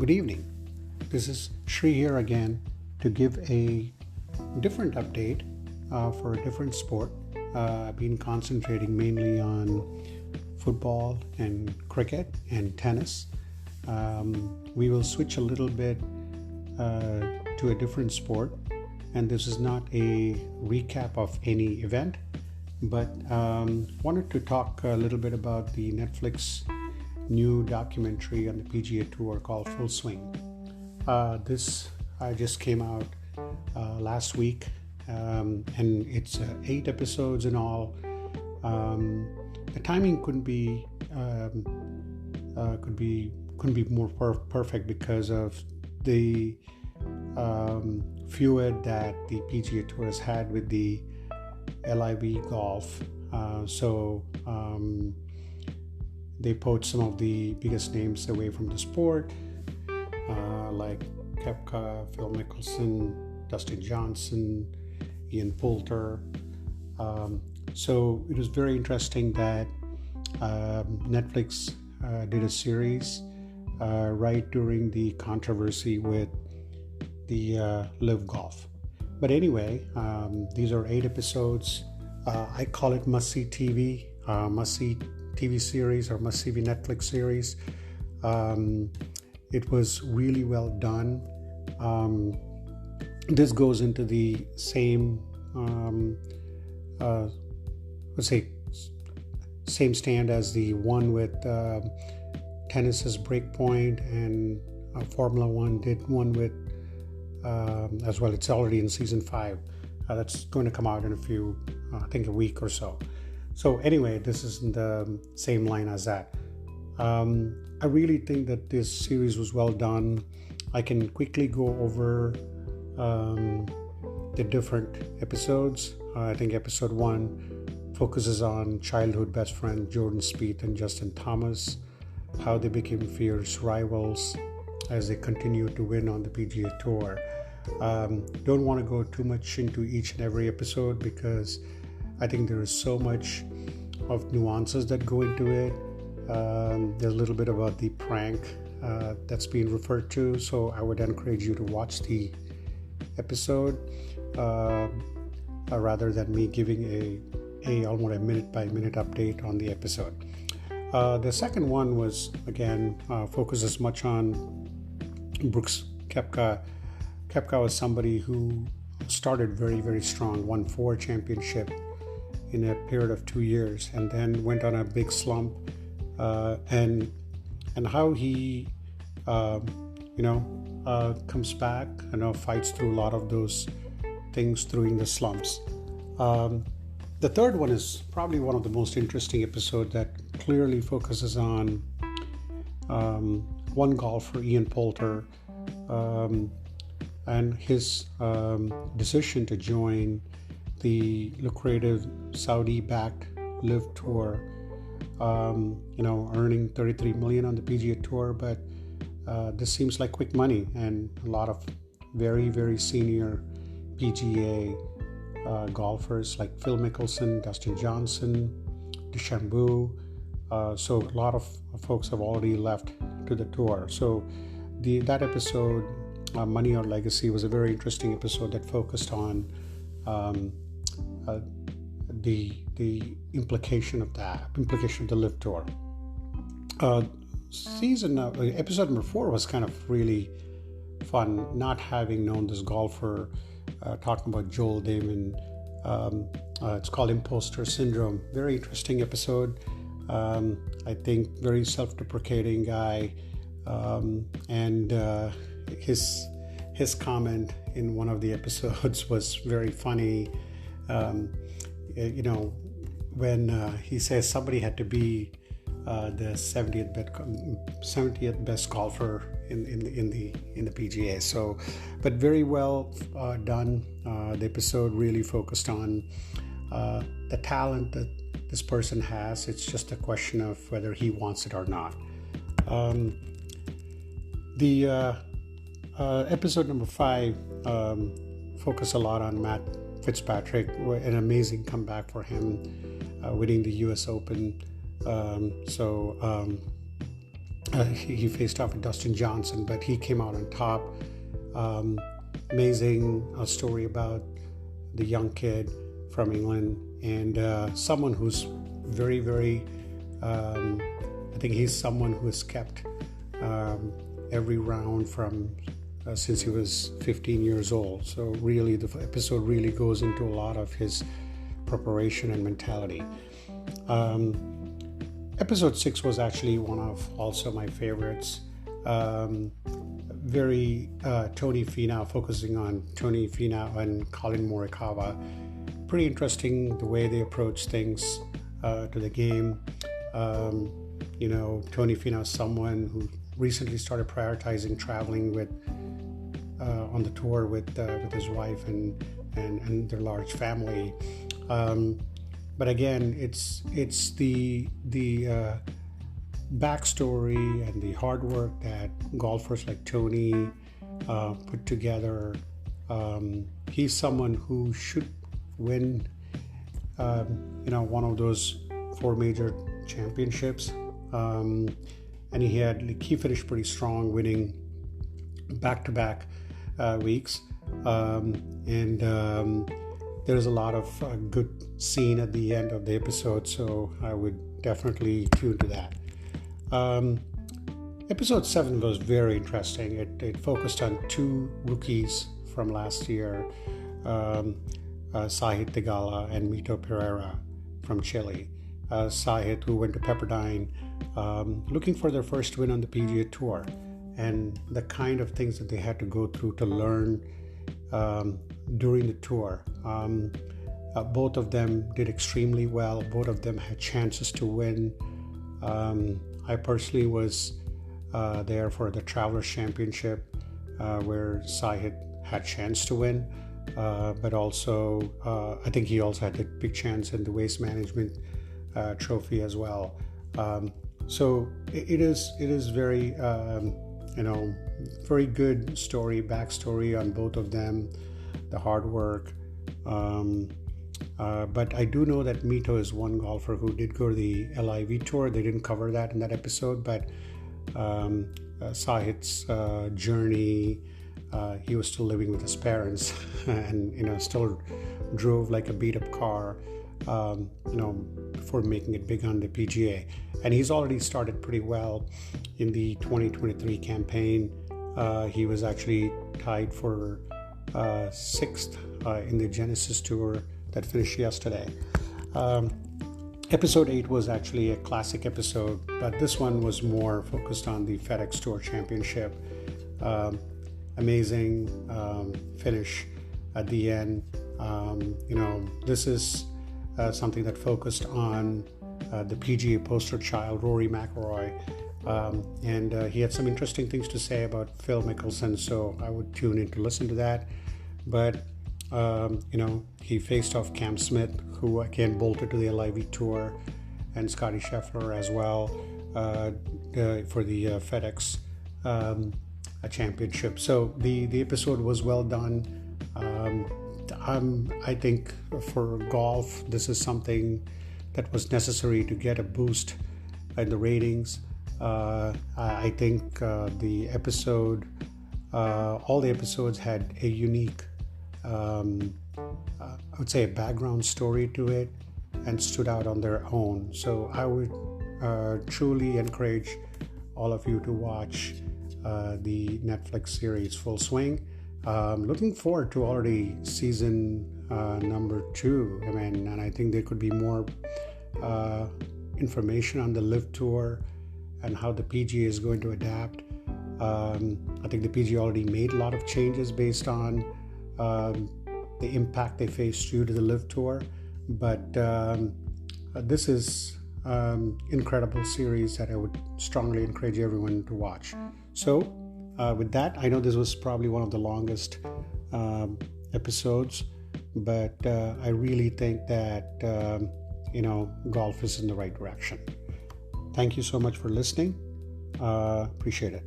Good evening. This is Shri here again to give a different update for a different sport. I've been concentrating mainly on football and cricket and tennis. We will switch a little bit to a different sport, and this is not a recap of any event, but wanted to talk a little bit about the Netflix new documentary on the PGA Tour called Full Swing. This just came out last week, and it's 8 episodes in all. The timing couldn't be more perfect because of the feud that the PGA Tour has had with the LIV Golf. They poached some of the biggest names away from the sport, like Koepka, Phil Mickelson, Dustin Johnson, Ian Poulter. So it was very interesting that Netflix did a series right during the controversy with the LIV Golf. But anyway, these are 8 episodes. I call it must-see TV, must-see TV series or must-see Netflix series. It was really well done. This goes into the same, same stand as the one with Tennis's Breakpoint, and Formula One did one with as well. It's already in season 5. That's going to come out in a week or so. So anyway, this is in the same line as that. I really think that this series was well done. I can quickly go over the different episodes. I think episode 1 focuses on childhood best friend Jordan Spieth and Justin Thomas, how they became fierce rivals as they continue to win on the PGA Tour. Don't want to go too much into each and every episode because I think there is so much of nuances that go into it. There's a little bit about the prank that's being referred to, so I would encourage you to watch the episode rather than me giving almost a minute by minute update on the episode. The second one was again focuses much on Brooks Koepka. Koepka was somebody who started very, very strong, won 4 championships in a period of 2 years, and then went on a big slump, and how he comes back, fights through a lot of those things during the slumps. The third one is probably one of the most interesting episodes that clearly focuses on one golfer, Ian Poulter, and his decision to join the lucrative Saudi-backed LIV Tour, earning $33 million on the PGA Tour, but this seems like quick money, and a lot of very, very senior PGA golfers like Phil Mickelson, Dustin Johnson, DeChambeau. So a lot of folks have already left to the tour. So that episode, Money or Legacy, was a very interesting episode that focused on the implication of the LIV Tour. Episode number 4 was kind of really fun, not having known this golfer, talking about Joel Damon. It's called Imposter Syndrome. Very interesting episode. I think very self-deprecating guy, and his comment in one of the episodes was very funny. When he says somebody had to be the 70th best golfer in the PGA. So, but very well done. The episode really focused on the talent that this person has. It's just a question of whether he wants it or not. The episode number 5 focused a lot on Matt Fitzpatrick, an amazing comeback for him, winning the US Open. he faced off with Dustin Johnson, but he came out on top. Amazing story about the young kid from England, and someone who's very, very, I think he's someone who has kept every round from since he was 15 years old. So really, the episode really goes into a lot of his preparation and mentality. Episode 6 was actually one of also my favorites. Very Tony Finau, focusing on Tony Finau and Colin Morikawa. Pretty interesting the way they approach things to the game. Tony Finau is someone who recently started prioritizing traveling with on the tour with his wife and their large family. But again, it's the backstory and the hard work that golfers like Tony put together. He's someone who should win, one of those 4 major championships. And he finished pretty strong, winning back-to-back weeks. There's a lot of good scene at the end of the episode, so I would definitely tune to that. Episode 7 was very interesting. It focused on 2 rookies from last year, Sahith Theegala and Mito Pereira from Chile. Sahith, who went to Pepperdine, looking for their first win on the PGA Tour, and the kind of things that they had to go through to learn during the tour. Both of them did extremely well. Both of them had chances to win. I personally was there for the Travelers Championship, where Sahith had chance to win, but also I think he also had a big chance in the Waste Management Trophy as well. So it is very very good backstory on both of them, the hard work. But I do know that Mito is one golfer who did go to the LIV Tour. They didn't cover that in that episode, but Sahith's journey, he was still living with his parents and still drove like a beat-up car, before making it big on the PGA. And he's already started pretty well in the 2023 campaign. He was actually tied for 6th in the Genesis Tour that finished yesterday. Episode 8 was actually a classic episode, but this one was more focused on the FedEx Tour Championship. Amazing finish at the end. This is something that focused on the PGA poster child, Rory McIlroy. And he had some interesting things to say about Phil Mickelson, so I would tune in to listen to that. But he faced off Cam Smith, who again bolted to the LIV Tour, and Scottie Scheffler as well for the FedEx Championship. So the episode was well done. I think for golf, this is something that was necessary to get a boost in the ratings. I think the episode, all the episodes had a unique, I would say, a background story to it and stood out on their own. So I would truly encourage all of you to watch the Netflix series Full Swing. Looking forward to already season number 2. And I think there could be more information on the LIV Tour and how the PGA is going to adapt. I think the PGA already made a lot of changes based on the impact they faced due to the LIV Tour. But this is incredible series that I would strongly encourage everyone to watch. So with that, I know this was probably one of the longest episodes, but I really think that golf is in the right direction. Thank you so much for listening. Appreciate it.